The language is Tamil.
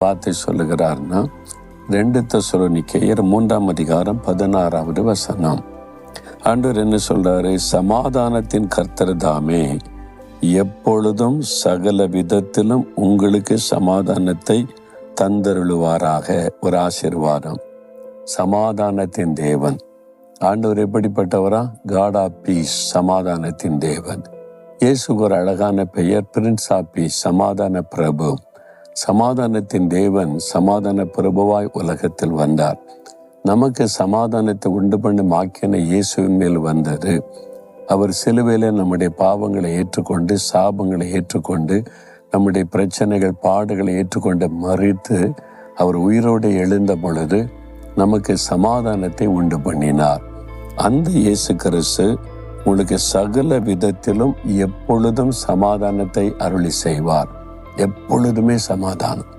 வார்த்தை சொல்லுகிறார்னா 2 தெசலோனிக்கேயர் 3:16 ஆண்டவர் என்ன சொல்றாரு? சமாதானத்தின் கர்த்தர் தாமே எப்பொழுதும் சகல விதத்திலும் உங்களுக்கு சமாதானத்தை தந்தருளுவாராக. ஒரு ஆசீர்வாதம். சமாதானத்தின் தேவன் ஆண்டவர் எப்படிப்பட்டவரா? காட் ஆஃப் பீஸ், சமாதானத்தின் தேவன். இயேசுக்கு ஒரு அழகான பெயர், பிரின்ஸ் ஆஃப் பீஸ், சமாதான பிரபு. சமாதானத்தின் தேவன் சமாதான பிரபுவாய் உலகத்தில் வந்தார். நமக்கு சமாதானத்தை உண்டு பண்ணும் ஆக்கின இயேசுவின் மேல் வந்தது. அவர் சிலுவையில நம்முடைய பாவங்களை ஏற்றுக்கொண்டு, சாபங்களை ஏற்றுக்கொண்டு, நம்முடைய பிரச்சனைகள் பாடுகளை ஏற்றுக்கொண்டு மறித்து அவர் உயிரோடு எழுந்த பொழுது நமக்கு சமாதானத்தை உண்டு பண்ணினார். அந்த இயேசு கிறிஸ்து உங்களுக்கு சகல விதத்திலும் எப்பொழுதும் சமாதானத்தை அருளி செய்வார். எப்பொழுதுமே சமாதானம்.